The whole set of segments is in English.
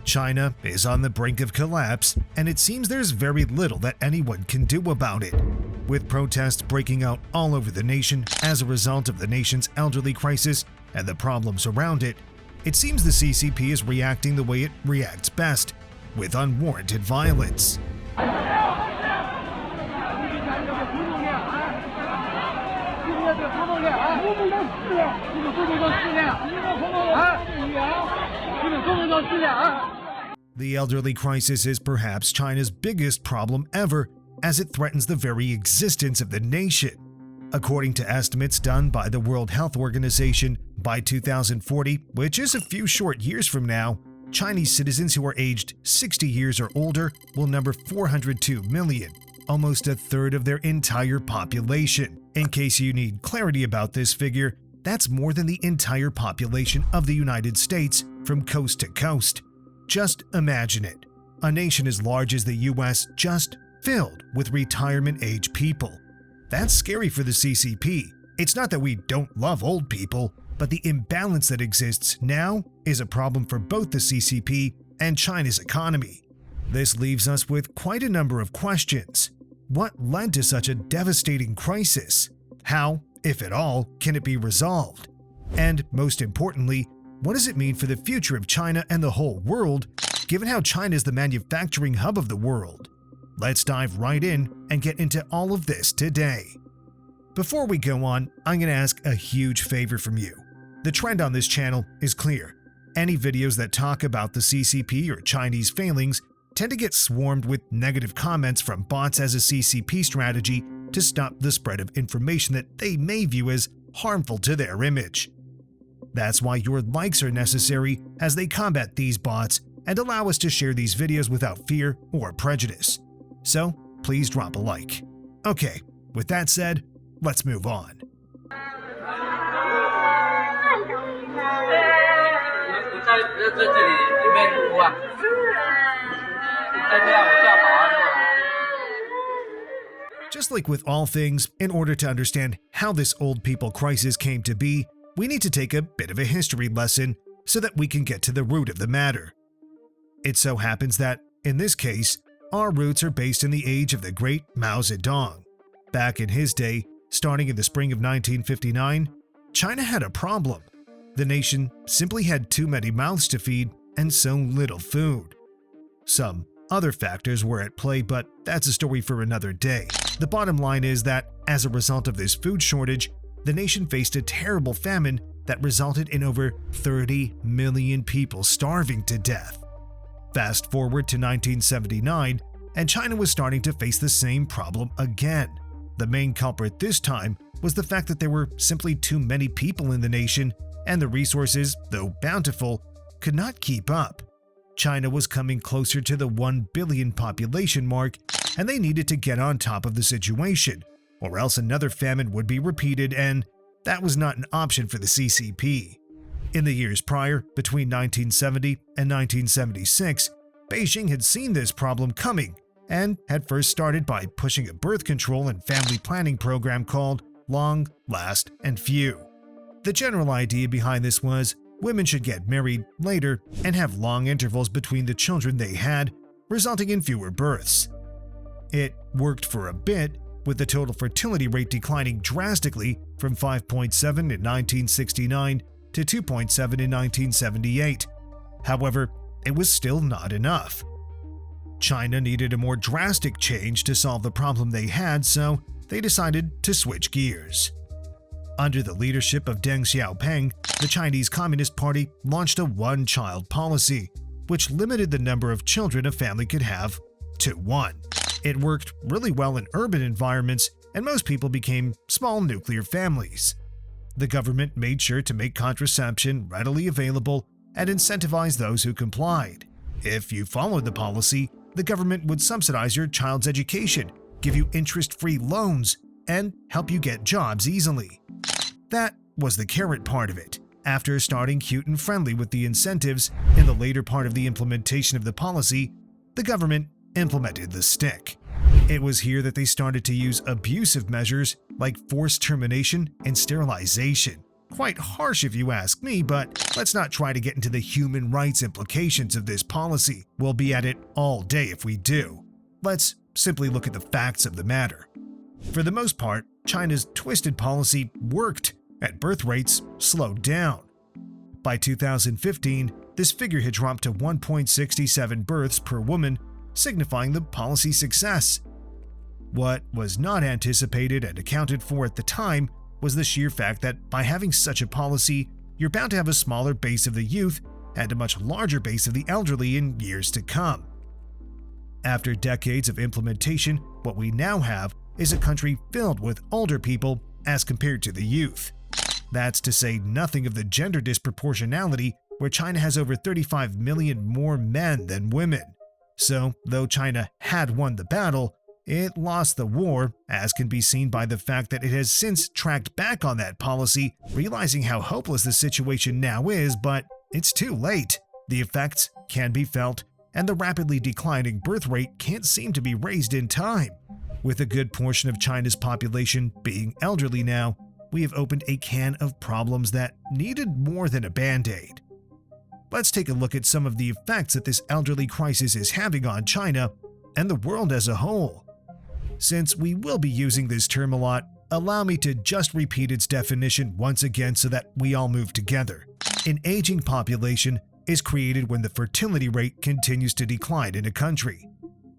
China is on the brink of collapse, and it seems there's very little that anyone can do about it. With protests breaking out all over the nation as a result of the nation's elderly crisis and the problems around it, it seems the CCP is reacting the way it reacts best, with unwarranted violence. The elderly crisis is perhaps China's biggest problem ever, as it threatens the very existence of the nation. According to estimates done by the World Health Organization, by 2040, which is a few short years from now, Chinese citizens who are aged 60 years or older will number 402 million, almost a third of their entire population. In case you need clarity about this figure, that's more than the entire population of the United States from coast to coast. Just imagine it. A nation as large as the US just filled with retirement-age people. That's scary for the CCP. It's not that we don't love old people, but the imbalance that exists now is a problem for both the CCP and China's economy. This leaves us with quite a number of questions. What led to such a devastating crisis? How, if at all, can it be resolved? And most importantly, what does it mean for the future of China and the whole world, given how China is the manufacturing hub of the world? Let's dive right in and get into all of this today. Before we go on, I'm going to ask a huge favor from you. The trend on this channel is clear. Any videos that talk about the CCP or Chinese failings tend to get swarmed with negative comments from bots as a CCP strategy to stop the spread of information that they may view as harmful to their image. That's why your likes are necessary as they combat these bots and allow us to share these videos without fear or prejudice. So please drop a like. Okay, with that said, let's move on. Just like with all things, in order to understand how this old people crisis came to be, we need to take a bit of a history lesson so that we can get to the root of the matter. It so happens that, in this case, our roots are based in the age of the great Mao Zedong. Back in his day, starting in the spring of 1959, China had a problem. The nation simply had too many mouths to feed and so little food. Some other factors were at play, but that's a story for another day. The bottom line is that, as a result of this food shortage, the nation faced a terrible famine that resulted in over 30 million people starving to death. Fast forward to 1979, and China was starting to face the same problem again. The main culprit this time was the fact that there were simply too many people in the nation, and the resources, though bountiful, could not keep up. China was coming closer to the 1 billion population mark, and they needed to get on top of the situation, or else another famine would be repeated, and that was not an option for the CCP. In the years prior, between 1970 and 1976, Beijing had seen this problem coming and had first started by pushing a birth control and family planning program called Long, Last, and Few. The general idea behind this was women should get married later and have long intervals between the children they had, resulting in fewer births. It worked for a bit, with the total fertility rate declining drastically from 5.7 in 1969 to 2.7 in 1978. However, it was still not enough. China needed a more drastic change to solve the problem they had, so they decided to switch gears. Under the leadership of Deng Xiaoping, the Chinese Communist Party launched a one-child policy, which limited the number of children a family could have to 1. It worked really well in urban environments, and most people became small nuclear families. The government made sure to make contraception readily available and incentivize those who complied. If you followed the policy, the government would subsidize your child's education, give you interest-free loans, and help you get jobs easily. That was the carrot part of it. After starting cute and friendly with the incentives, in the later part of the implementation of the policy, the government implemented the stick. It was here that they started to use abusive measures like forced termination and sterilization. quite harsh if you ask me, but let's not try to get into the human rights implications of this policy. We'll be at it all day if we do. Let's simply look at the facts of the matter. For the most part, China's twisted policy worked, and birth rates slowed down. By 2015, this figure had dropped to 1.67 births per woman, signifying the policy's success. What was not anticipated and accounted for at the time was the sheer fact that by having such a policy, you're bound to have a smaller base of the youth and a much larger base of the elderly in years to come. After decades of implementation, what we now have is a country filled with older people as compared to the youth. That's to say nothing of the gender disproportionality, where China has over 35 million more men than women. So, though China had won the battle, it lost the war, as can be seen by the fact that it has since tracked back on that policy, realizing how hopeless the situation now is, but it's too late. The effects can be felt, and the rapidly declining birth rate can't seem to be raised in time. With a good portion of China's population being elderly now, we have opened a can of problems that needed more than a band-aid. Let's take a look at some of the effects that this elderly crisis is having on China and the world as a whole. Since we will be using this term a lot, allow me to just repeat its definition once again so that we all move together. An aging population is created when the fertility rate continues to decline in a country.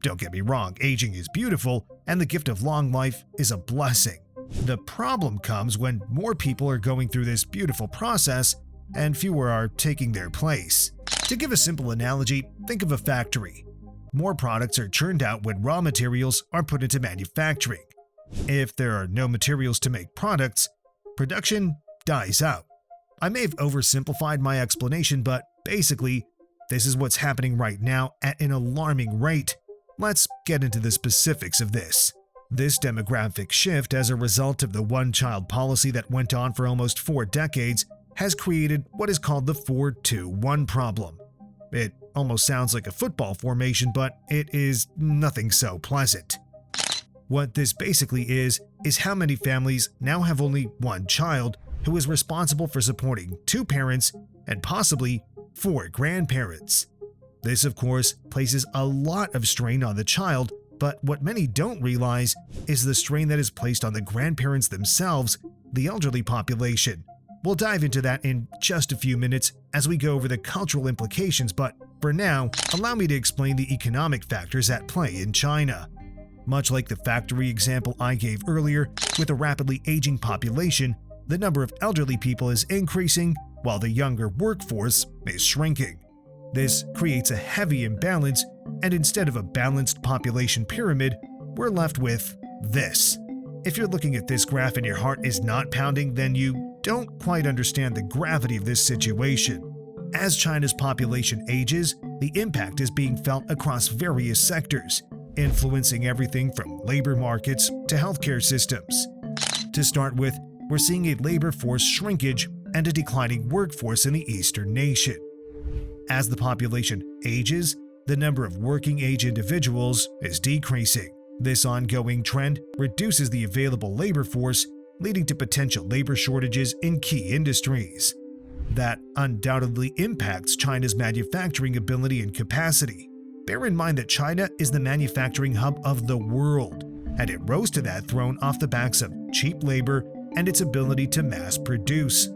Don't get me wrong, aging is beautiful, and the gift of long life is a blessing. The problem comes when more people are going through this beautiful process and fewer are taking their place. To give a simple analogy, think of a factory. More products are churned out when raw materials are put into manufacturing. If there are no materials to make products, production dies out. I may have oversimplified my explanation, but basically, this is what's happening right now at an alarming rate. Let's get into the specifics of this. This demographic shift, as a result of the one-child policy that went on for almost 4 decades, has created what is called the 4-2-1 problem. It almost sounds like a football formation, but it is nothing so pleasant. What this basically is how many families now have only one child who is responsible for supporting 2 parents and possibly 4 grandparents. This, of course, places a lot of strain on the child, but what many don't realize is the strain that is placed on the grandparents themselves, the elderly population. We'll dive into that in just a few minutes as we go over the cultural implications, but for now, allow me to explain the economic factors at play in China. Much like the factory example I gave earlier, with a rapidly aging population, the number of elderly people is increasing while the younger workforce is shrinking. This creates a heavy imbalance, and instead of a balanced population pyramid, we're left with this. If you're looking at this graph and your heart is not pounding, then you don't quite understand the gravity of this situation. As China's population ages, the impact is being felt across various sectors, influencing everything from labor markets to healthcare systems. To start with, we're seeing a labor force shrinkage and a declining workforce in the eastern nation. As the population ages, the number of working-age individuals is decreasing. This ongoing trend reduces the available labor force, leading to potential labor shortages in key industries. That undoubtedly impacts China's manufacturing ability and capacity. Bear in mind that China is the manufacturing hub of the world, and it rose to that throne off the backs of cheap labor and its ability to mass produce.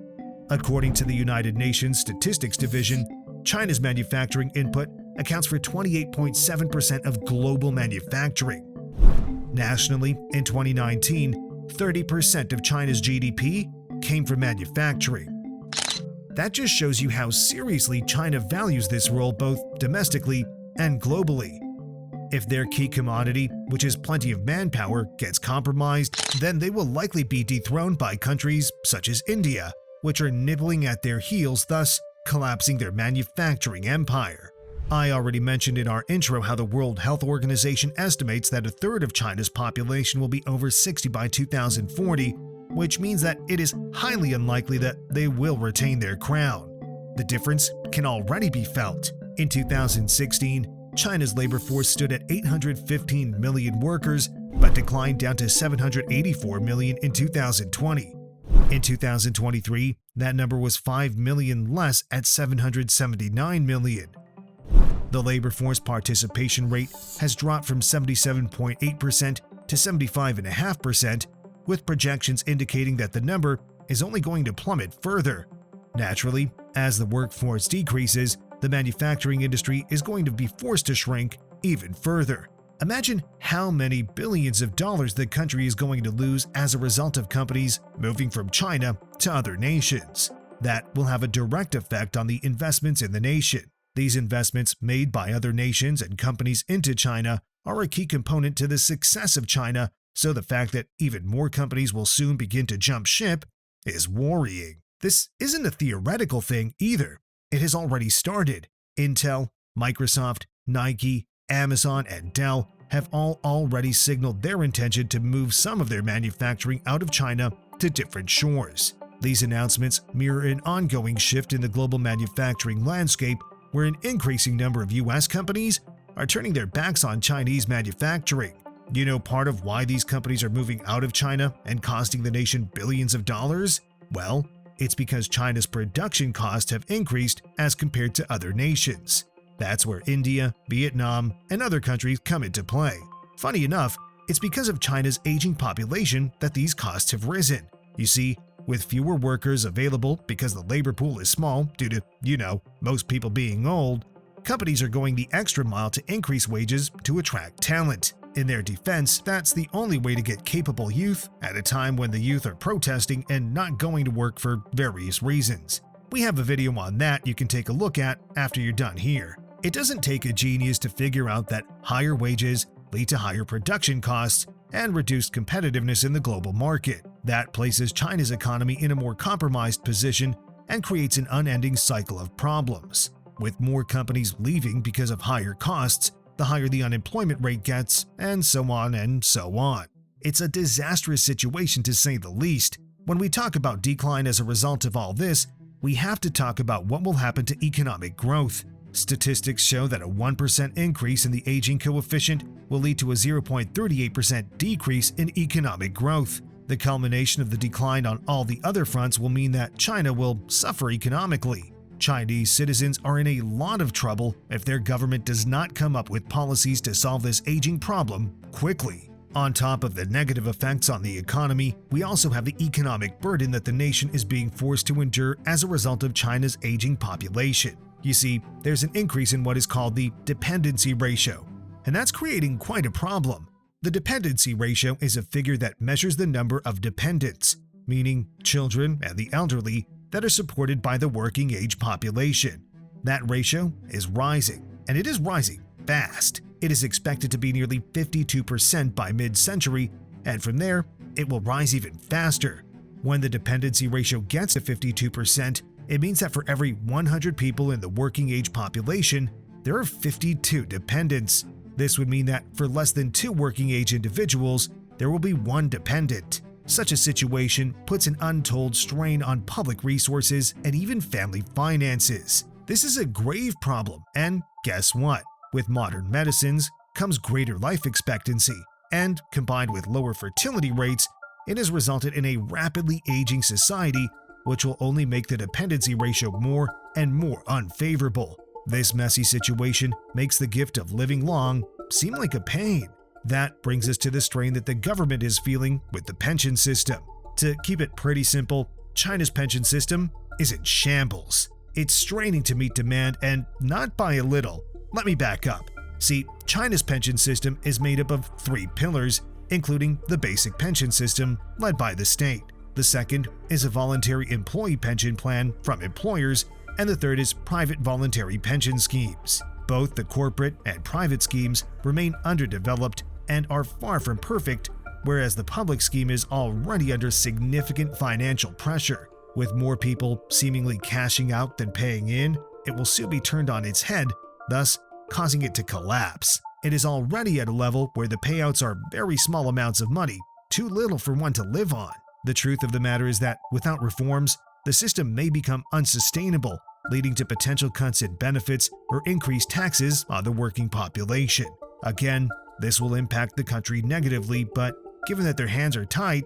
According to the United Nations Statistics Division, China's manufacturing input accounts for 28.7% of global manufacturing. Nationally, in 2019, 30% of China's GDP came from manufacturing. That just shows you how seriously China values this role both domestically and globally. If their key commodity, which is plenty of manpower, gets compromised, then they will likely be dethroned by countries such as India, which are nibbling at their heels, thus collapsing their manufacturing empire. I already mentioned in our intro how the World Health Organization estimates that 1/3 of China's population will be over 60 by 2040, which means that it is highly unlikely that they will retain their crown. The difference can already be felt. In 2016, China's labor force stood at 815 million workers, but declined down to 784 million in 2020. In 2023, That number was 5 million less at 779 million. The labor force participation rate has dropped from 77.8% to 75.5%, with projections indicating that the number is only going to plummet further. Naturally, as the workforce decreases, the manufacturing industry is going to be forced to shrink even further. Imagine how many billions of dollars the country is going to lose as a result of companies moving from China to other nations. That will have a direct effect on the investments in the nation. These investments made by other nations and companies into China are a key component to the success of China, so the fact that even more companies will soon begin to jump ship is worrying. This isn't a theoretical thing either. It has already started. Intel, Microsoft, Nike, Amazon, and Dell have all already signaled their intention to move some of their manufacturing out of China to different shores. These announcements mirror an ongoing shift in the global manufacturing landscape, where an increasing number of US companies are turning their backs on Chinese manufacturing. You know part of why these companies are moving out of China and costing the nation billions of dollars? Well, it's because China's production costs have increased as compared to other nations. That's where India, Vietnam, and other countries come into play. Funny enough, it's because of China's aging population that these costs have risen. You see, with fewer workers available because the labor pool is small due to, most people being old, companies are going the extra mile to increase wages to attract talent. In their defense, that's the only way to get capable youth at a time when the youth are protesting and not going to work for various reasons. We have a video on that you can take a look at after you're done here. It doesn't take a genius to figure out that higher wages lead to higher production costs and reduced competitiveness in the global market. That places China's economy in a more compromised position and creates an unending cycle of problems. With more companies leaving because of higher costs, the higher the unemployment rate gets, and so on and so on. It's a disastrous situation to say the least. When we talk about decline as a result of all this, we have to talk about what will happen to economic growth. Statistics show that a 1% increase in the aging coefficient will lead to a 0.38% decrease in economic growth. The culmination of the decline on all the other fronts will mean that China will suffer economically. Chinese citizens are in a lot of trouble if their government does not come up with policies to solve this aging problem quickly. On top of the negative effects on the economy, we also have the economic burden that the nation is being forced to endure as a result of China's aging population. You see, there's an increase in what is called the dependency ratio, and that's creating quite a problem. The dependency ratio is a figure that measures the number of dependents, meaning children and the elderly, that are supported by the working age population. That ratio is rising, and it is rising fast. It is expected to be nearly 52% by mid-century, and from there, it will rise even faster. When the dependency ratio gets to 52%, it means that for every 100 people in the working age population, there are 52 dependents. This would mean that for less than 2 working age individuals, there will be 1 dependent. Such a situation puts an untold strain on public resources and even family finances. This is a grave problem, and guess what? With modern medicines comes greater life expectancy, and combined with lower fertility rates, it has resulted in a rapidly aging society, which will only make the dependency ratio more and more unfavorable. This messy situation makes the gift of living long seem like a pain. That brings us to the strain that the government is feeling with the pension system. To keep it pretty simple, China's pension system is in shambles. It's straining to meet demand, and not by a little. Let me back up. See, China's pension system is made up of 3 pillars, including the basic pension system led by the state. The second is a voluntary employee pension plan from employers, and the third is private voluntary pension schemes. Both the corporate and private schemes remain underdeveloped and are far from perfect, whereas the public scheme is already under significant financial pressure. With more people seemingly cashing out than paying in, it will soon be turned on its head, thus causing it to collapse. It is already at a level where the payouts are very small amounts of money, too little for one to live on. The truth of the matter is that without reforms, the system may become unsustainable, leading to potential cuts in benefits or increased taxes on the working population. Again, this will impact the country negatively, but given that their hands are tied,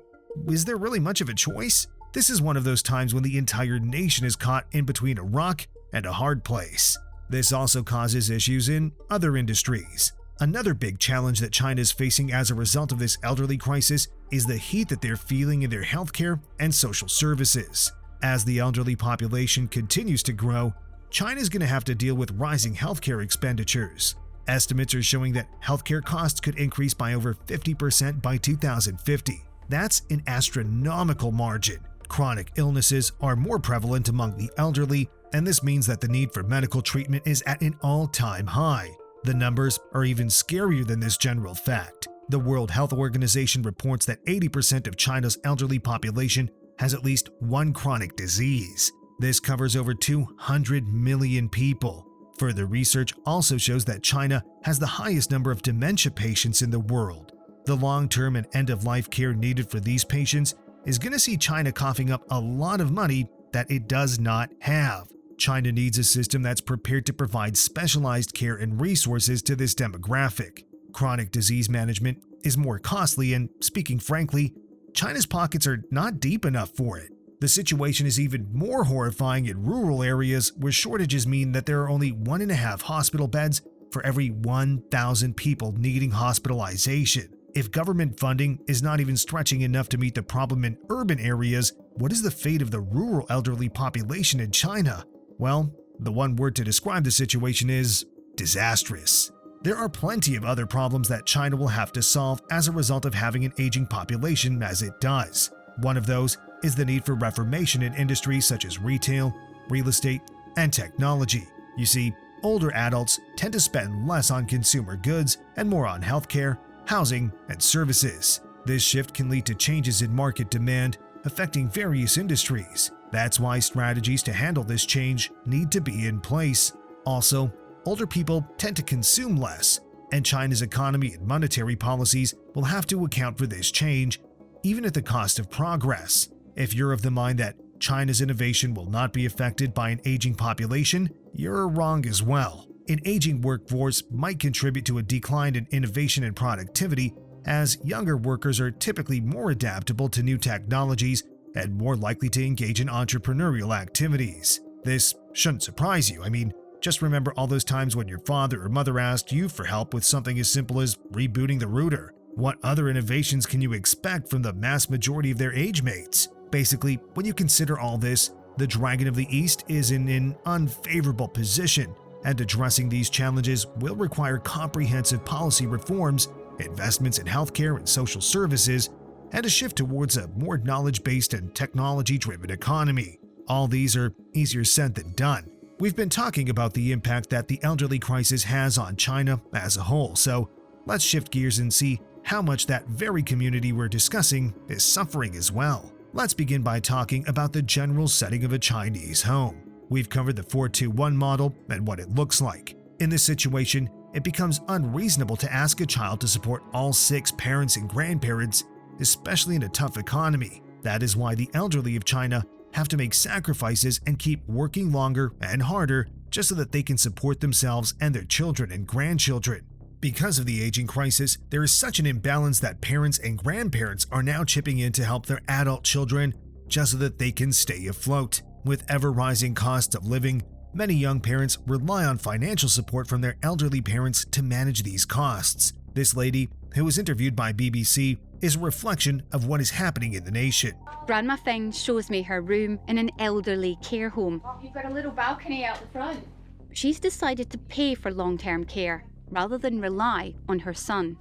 is there really much of a choice? This is one of those times when the entire nation is caught in between a rock and a hard place. This also causes issues in other industries. Another big challenge that China is facing as a result of this elderly crisis is the heat that they're feeling in their healthcare and social services. As the elderly population continues to grow, China is going to have to deal with rising healthcare expenditures. Estimates are showing that healthcare costs could increase by over 50% by 2050. That's an astronomical margin. Chronic illnesses are more prevalent among the elderly, and this means that the need for medical treatment is at an all-time high. The numbers are even scarier than this general fact. The World Health Organization reports that 80% of China's elderly population has at least one chronic disease. This covers over 200 million people. Further research also shows that China has the highest number of dementia patients in the world. The long-term and end-of-life care needed for these patients is going to see China coughing up a lot of money that it does not have. China needs a system that's prepared to provide specialized care and resources to this demographic. Chronic disease management is more costly, and speaking frankly, China's pockets are not deep enough for it. The situation is even more horrifying in rural areas where shortages mean that there are only 1.5 hospital beds for every 1,000 people needing hospitalization. If government funding is not even stretching enough to meet the problem in urban areas, what is the fate of the rural elderly population in China? Well, the one word to describe the situation is disastrous. There are plenty of other problems that China will have to solve as a result of having an aging population as it does. One of those is the need for reformation in industries such as retail, real estate, and technology. You see, older adults tend to spend less on consumer goods and more on healthcare, housing, and services. This shift can lead to changes in market demand, affecting various industries. That's why strategies to handle this change need to be in place. Also, older people tend to consume less, and China's economy and monetary policies will have to account for this change, even at the cost of progress. If you're of the mind that China's innovation will not be affected by an aging population, you're wrong as well. An aging workforce might contribute to a decline in innovation and productivity, as younger workers are typically more adaptable to new technologies and more likely to engage in entrepreneurial activities. This shouldn't surprise you. I mean, just remember all those times when your father or mother asked you for help with something as simple as rebooting the router. What other innovations can you expect from the mass majority of their age mates? Basically, when you consider all this, the Dragon of the East is in an unfavorable position, and addressing these challenges will require comprehensive policy reforms, investments in healthcare and social services, and a shift towards a more knowledge-based and technology-driven economy. All these are easier said than done. We've been talking about the impact that the elderly crisis has on China as a whole, so let's shift gears and see how much that very community we're discussing is suffering as well. Let's begin by talking about the general setting of a Chinese home. We've covered the 4-2-1 model and what it looks like. In this situation, it becomes unreasonable to ask a child to support all 6 parents and grandparents, especially in a tough economy. That is why the elderly of China have to make sacrifices and keep working longer and harder just so that they can support themselves and their children and grandchildren. Because of the aging crisis, there is such an imbalance that parents and grandparents are now chipping in to help their adult children just so that they can stay afloat. With ever-rising costs of living, many young parents rely on financial support from their elderly parents to manage these costs. This lady, who was interviewed by BBC, is a reflection of what is happening in the nation. Grandma Feng shows me her room in an elderly care home. You've got a little balcony out the front. She's decided to pay for long-term care rather than rely on her son.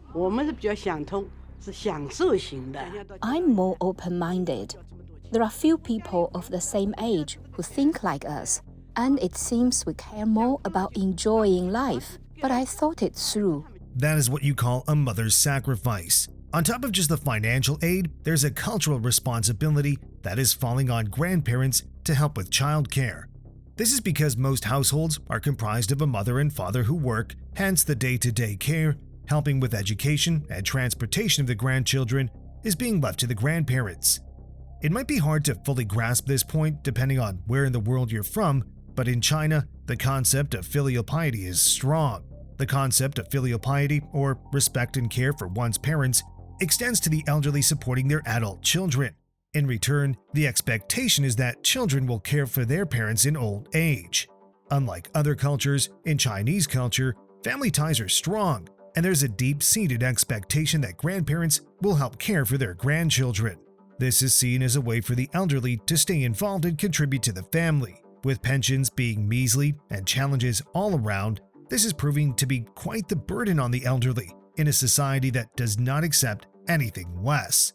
I'm more open-minded. There are few people of the same age who think like us, and it seems we care more about enjoying life. But I thought it through. That is what you call a mother's sacrifice. On top of just the financial aid, there's a cultural responsibility that is falling on grandparents to help with childcare. This is because most households are comprised of a mother and father who work, hence the day-to-day care, helping with education and transportation of the grandchildren, is being left to the grandparents. It might be hard to fully grasp this point depending on where in the world you're from, but in China, the concept of filial piety is strong. The concept of filial piety, or respect and care for one's parents, extends to the elderly supporting their adult children. In return, the expectation is that children will care for their parents in old age. Unlike other cultures, in Chinese culture, family ties are strong, and there's a deep-seated expectation that grandparents will help care for their grandchildren. This is seen as a way for the elderly to stay involved and contribute to the family. With pensions being measly and challenges all around, this is proving to be quite the burden on the elderly in a society that does not accept anything less.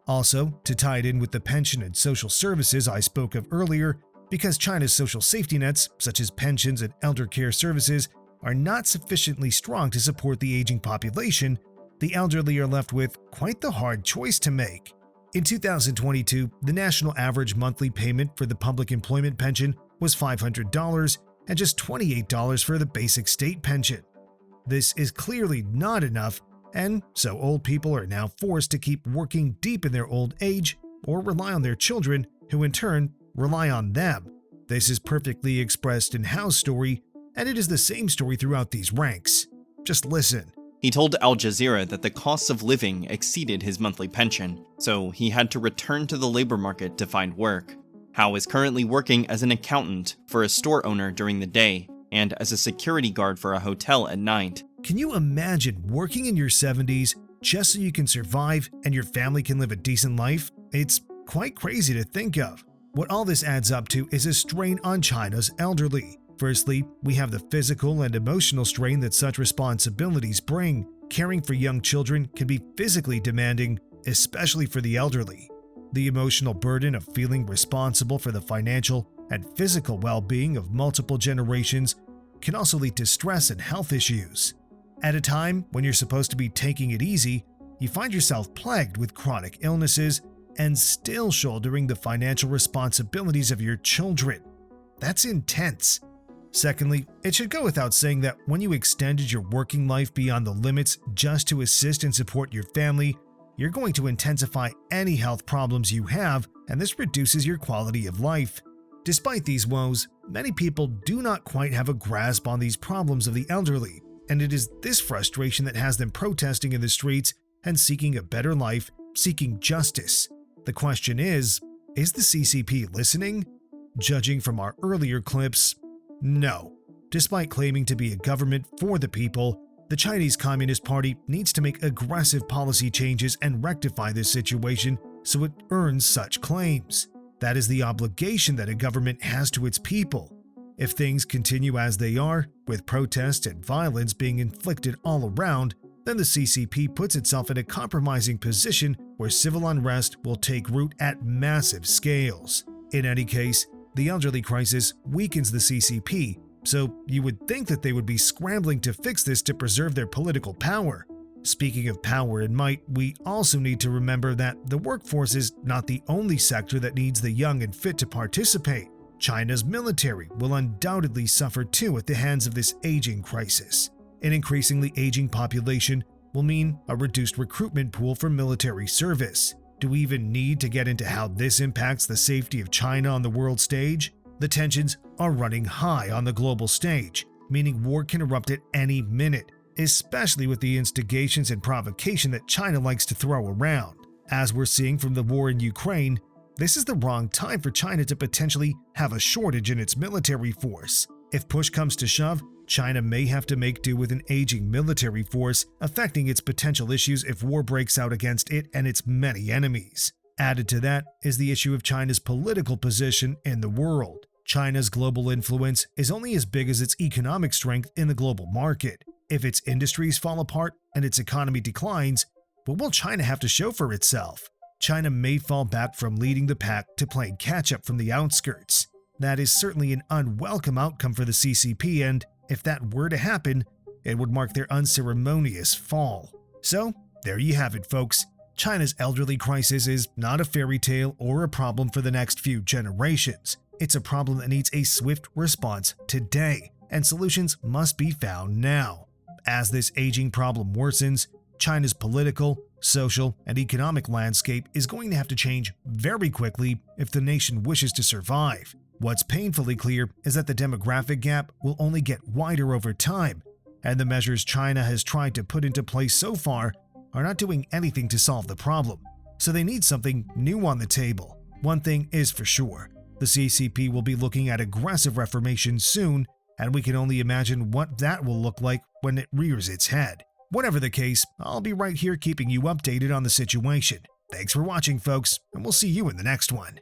Also, to tie it in with the pension and social services I spoke of earlier, because China's social safety nets, such as pensions and elder care services, are not sufficiently strong to support the aging population, the elderly are left with quite the hard choice to make. In 2022, the national average monthly payment for the public employment pension was $500 and just $28 for the basic state pension. This is clearly not enough, and so old people are now forced to keep working deep in their old age or rely on their children, who in turn rely on them. This is perfectly expressed in Hao's story, and it is the same story throughout these ranks. Just listen. He told Al Jazeera that the costs of living exceeded his monthly pension, so he had to return to the labor market to find work. Hao is currently working as an accountant for a store owner during the day and as a security guard for a hotel at night. Can you imagine working in your 70s just so you can survive and your family can live a decent life? It's quite crazy to think of. What all this adds up to is a strain on China's elderly. Firstly, we have the physical and emotional strain that such responsibilities bring. Caring for young children can be physically demanding, especially for the elderly. The emotional burden of feeling responsible for the financial and physical well-being of multiple generations can also lead to stress and health issues. At a time when you're supposed to be taking it easy, you find yourself plagued with chronic illnesses and still shouldering the financial responsibilities of your children. That's intense. Secondly, it should go without saying that when you extended your working life beyond the limits just to assist and support your family, you're going to intensify any health problems you have, and this reduces your quality of life. Despite these woes, many people do not quite have a grasp on these problems of the elderly, and it is this frustration that has them protesting in the streets and seeking a better life, seeking justice. The question is the CCP listening? Judging from our earlier clips, no. Despite claiming to be a government for the people, the Chinese Communist Party needs to make aggressive policy changes and rectify this situation so it earns such claims. That is the obligation that a government has to its people. If things continue as they are, with protests and violence being inflicted all around, then the CCP puts itself in a compromising position where civil unrest will take root at massive scales. In any case, the elderly crisis weakens the CCP, so you would think that they would be scrambling to fix this to preserve their political power. Speaking of power and might, we also need to remember that the workforce is not the only sector that needs the young and fit to participate. China's military will undoubtedly suffer too at the hands of this aging crisis. An increasingly aging population will mean a reduced recruitment pool for military service. Do we even need to get into how this impacts the safety of China on the world stage? The tensions are running high on the global stage, meaning war can erupt at any minute, especially with the instigations and provocation that China likes to throw around. As we're seeing from the war in Ukraine, this is the wrong time for China to potentially have a shortage in its military force. If push comes to shove, China may have to make do with an aging military force, affecting its potential issues if war breaks out against it and its many enemies. Added to that is the issue of China's political position in the world. China's global influence is only as big as its economic strength in the global market. If its industries fall apart and its economy declines, what will China have to show for itself? China may fall back from leading the pack to playing catch-up from the outskirts. That is certainly an unwelcome outcome for the CCP, and if that were to happen, it would mark their unceremonious fall. So, there you have it, folks. China's elderly crisis is not a fairy tale or a problem for the next few generations. It's a problem that needs a swift response today, and solutions must be found now. As this aging problem worsens, China's political, social, and economic landscape is going to have to change very quickly if the nation wishes to survive. What's painfully clear is that the demographic gap will only get wider over time, and the measures China has tried to put into place so far are not doing anything to solve the problem. so they need something new on the table. One thing is for sure, the CCP will be looking at aggressive reformation soon, and we can only imagine what that will look like when it rears its head. Whatever the case, I'll be right here keeping you updated on the situation. Thanks for watching, folks, and we'll see you in the next one.